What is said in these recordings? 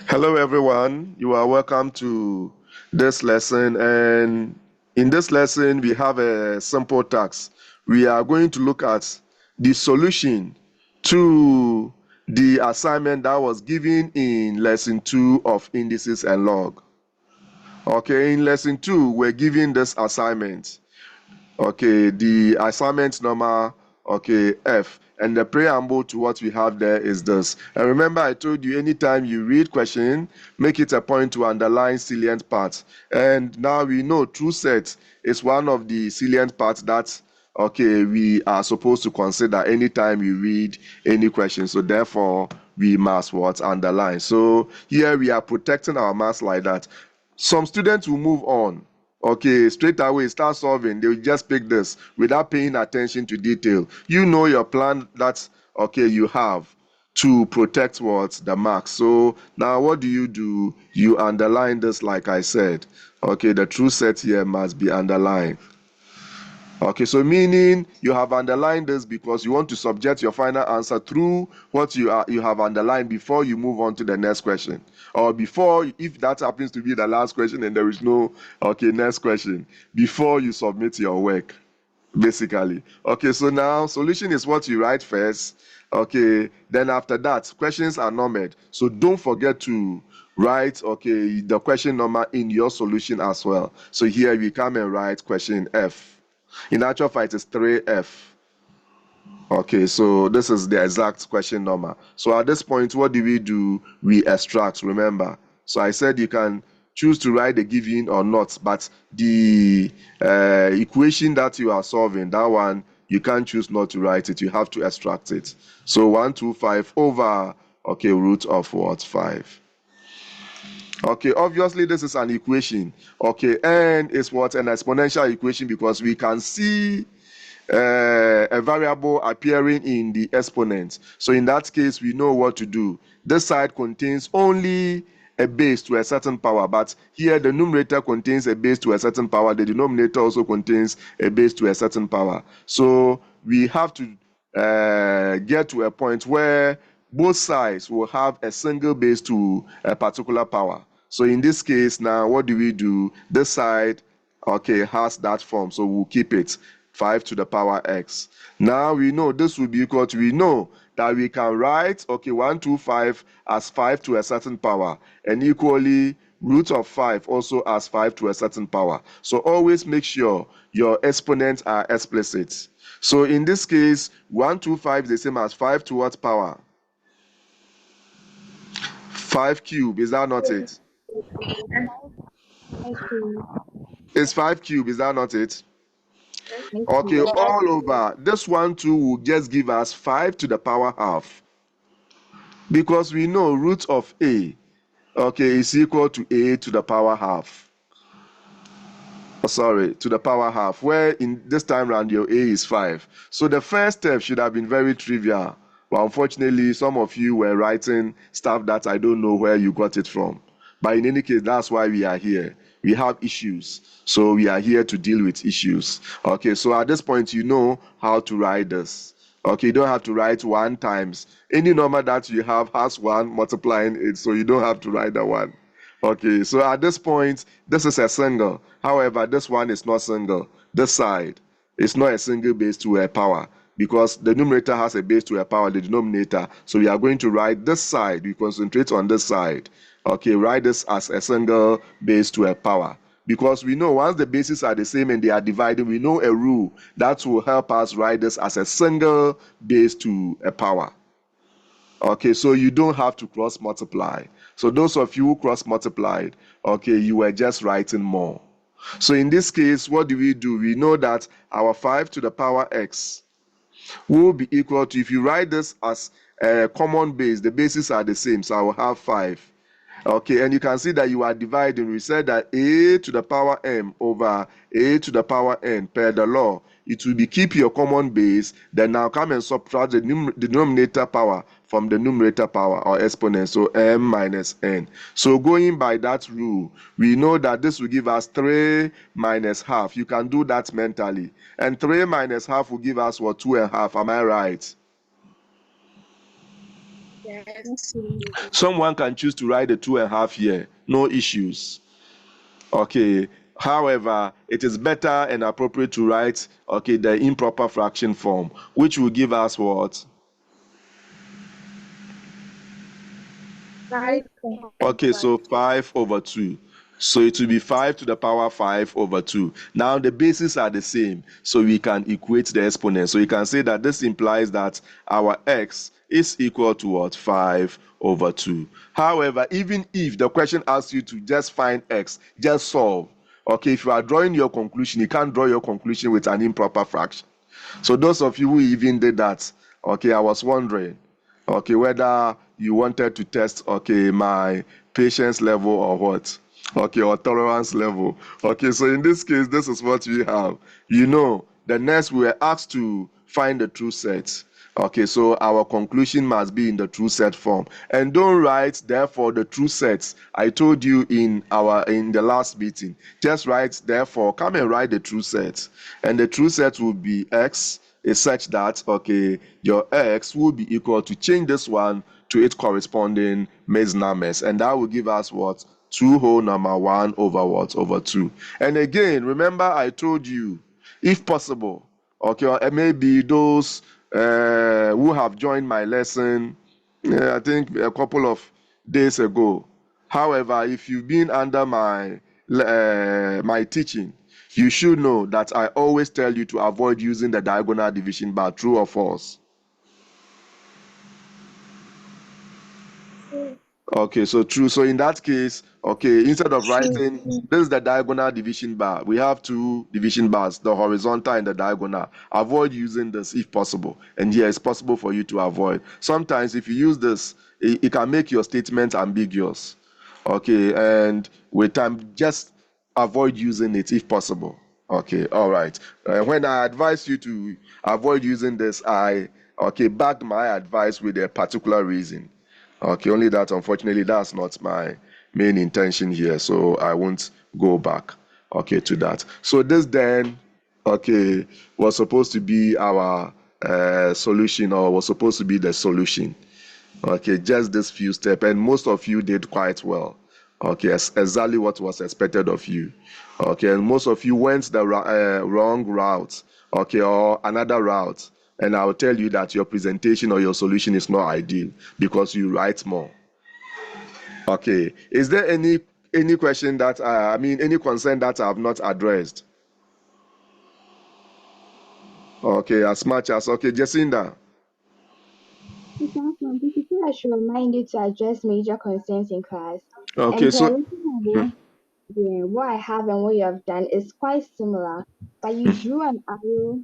Hello, everyone. You are welcome to this lesson. And in this lesson, we have a simple task. We are going to look at the solution to the assignment that was given in lesson 2 of indices and log. Okay, in lesson 2, we're given this assignment. Okay, the assignment number, okay, F. And the preamble to what we have there is this. And remember, I told you anytime you read question, make it a point to underline salient parts. And now we know true set is one of the salient parts that, okay, we are supposed to consider anytime we read any question. So therefore, we must what? Underline. So here we are protecting our marks like that. Some students will move on. Okay, straight away start solving. They will just pick this without paying attention to detail. You know your plan that okay you have to protect what the marks. So now what do? You underline this like I said. Okay, the true set here must be underlined. Okay, so meaning you have underlined this because you want to subject your final answer through what you have underlined before you move on to the next question, or before, if that happens to be the last question and there is no next question, before you submit your work, basically. Okay, so now solution is what you write first. Okay, then after that questions are numbered, so don't forget to write the question number in your solution as well. So here we come and write question F. In actual fact, it's 3F. Okay, so this is the exact question number. So at this point, what do? We extract, remember. So I said you can choose to write the given or not, but the equation that you are solving, that one, you can't choose not to write it. You have to extract it. So 125 over, root of what? 5. Okay, obviously this is an equation. Okay, n is what? An exponential equation because we can see a variable appearing in the exponent. So in that case, we know what to do. This side contains only a base to a certain power, but here the numerator contains a base to a certain power. The denominator also contains a base to a certain power. So we have to get to a point where both sides will have a single base to a particular power. So in this case now, what do? This side, has that form, so we'll keep it 5 to the power x. Now we know this will be equal to, we know that we can write 125 as 5 to a certain power, and equally root of 5 also as 5 to a certain power. So always make sure your exponents are explicit. So in this case, 125 is the same as 5 to what power? 5 cube, is that not it? It's 5 cube, is that not it? Okay, all over. This one too will just give us 5 to the power half. Because we know root of a, is equal to a to the power half. Sorry, to the power half, where in this time round your a is 5. So the first step should have been very trivial. But unfortunately, some of you were writing stuff that I don't know where you got it from. But in any case, that's why we are here. We have issues. So we are here to deal with issues. Okay, so at this point, you know how to write this. Okay, you don't have to write 1 times. Any number that you have has 1 multiplying it, so you don't have to write the 1. Okay, so at this point, this is a single. However, this one is not single. This side is not a single base to a power because the numerator has a base to a power, the denominator. So we are going to write this side. We concentrate on this side. Okay, write this as a single base to a power. Because we know once the bases are the same and they are dividing, we know a rule that will help us write this as a single base to a power. Okay, so you don't have to cross multiply. So those of you who cross multiplied, you were just writing more. So in this case, what do? We know that our 5 to the power x will be equal to, if you write this as a common base, the bases are the same, so I will have 5. Okay, and you can see that you are dividing. We said that a to the power m over a to the power n per the law. It will be keep your common base, then now come and subtract the denominator power from the numerator power or exponent, so m minus n. So going by that rule, we know that this will give us 3 minus half. You can do that mentally. And 3 minus half will give us what? 2 and a half. Am I right? Yes. Someone can choose to write the 2.5 here, no issues. Okay. However, it is better and appropriate to write, okay, the improper fraction form, which will give us what? 5. Okay, so 5/2. So it will be 5 to the power 5/2. Now the bases are the same, so we can equate the exponents. So you can say that this implies that our x is equal to what? 5/2. However, even if the question asks you to just find x, just solve. Okay, if you are drawing your conclusion, you can't draw your conclusion with an improper fraction. So those of you who even did that, okay, I was wondering, okay, whether you wanted to test, okay, my patience level or what, okay, or tolerance level. Okay, so in this case, this is what we have. You know, the next we were asked to find the true set. Okay, so our conclusion must be in the true set form. And don't write, therefore, the true sets. I told you in the last meeting. Just write, therefore, come and write the true set. And the true set will be x is such that, okay, your x will be equal to change this one to its corresponding mixed numbers. And that will give us what? 2 whole number 1 over what? Over 2. And again, remember I told you, if possible, okay, or maybe those who have joined my lesson, I think a couple of days ago. However, if you've been under my teaching, you should know that I always tell you to avoid using the diagonal division bar, true or false. Okay, so true. So in that case, okay, instead of writing, this is the diagonal division bar. We have 2 division bars, the horizontal and the diagonal. Avoid using this if possible. And here it's possible for you to avoid. Sometimes if you use this, it can make your statement ambiguous. Okay, and with time, just avoid using it if possible. Okay, all right. When I advise you to avoid using this, I backed my advice with a particular reason. Okay, only that unfortunately that's not my main intention here, so I won't go back, okay, to that. So this then, okay, was supposed to be our solution, or was supposed to be the solution. Okay, just this few steps, and most of you did quite well. Okay, exactly what was expected of you. Okay, and most of you went the wrong route, okay, or another route. And I'll tell you that your presentation or your solution is not ideal because you write more. Okay, is there any question that any concern that I have not addressed? Okay, as much as okay, Jacinda. I should remind you to address major concerns in class. Okay, And so what I have and what you have done is quite similar, but you drew an arrow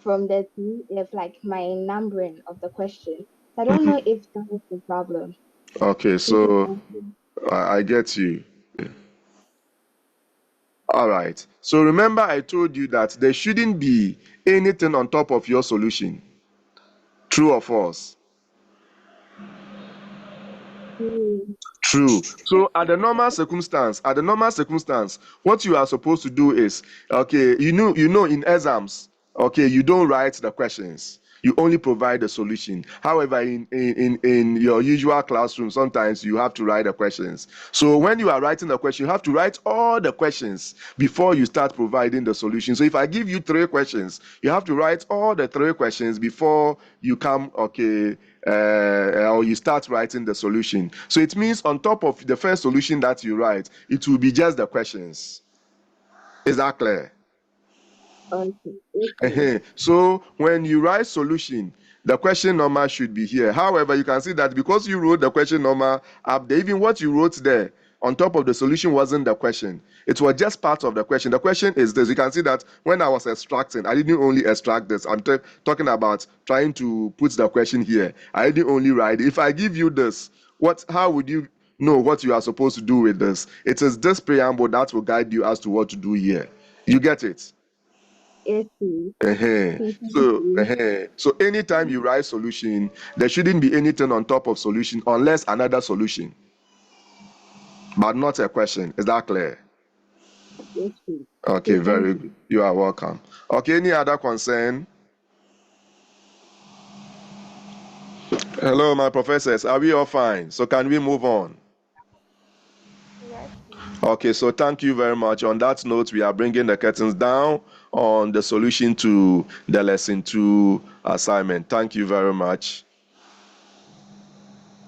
from the if like my numbering of the question. I don't know if that was the problem. okay, If you so can- I get you. All right. So remember, I told you that there shouldn't be anything on top of your solution. True or false? Hmm. True. So at the normal circumstance, what you are supposed to do is, okay, you know, in exams, okay, you don't write the questions. You only provide the solution. However, in your usual classroom, sometimes you have to write the questions. So when you are writing the question, you have to write all the questions before you start providing the solution. So if I give you 3 questions, you have to write all the 3 questions before you come, okay, or you start writing the solution. So it means on top of the first solution that you write, it will be just the questions. Is that clear? Okay, okay. So when you write solution, the question number should be here. However, you can see that because you wrote the question number up there, even what you wrote there on top of the solution wasn't the question. It was just part of the question. The question is this. You can see that when I was extracting, I didn't only extract this. I'm talking about trying to put the question here. I didn't only write. If I give you this, how would you know what you are supposed to do with this? It is this preamble that will guide you as to what to do here. You get it? Yes, please. So anytime you write solution, there shouldn't be anything on top of solution unless another solution, but not a question. Is that clear? Yes, please. Okay, Okay, thank very you. good. You are welcome. Okay, any other concern? Hello, my professors. Are we all fine? So can we move on? Yes, please. Okay, so thank you very much. On that note, we are bringing the curtains down on the solution to the lesson 2 assignment. Thank you very much.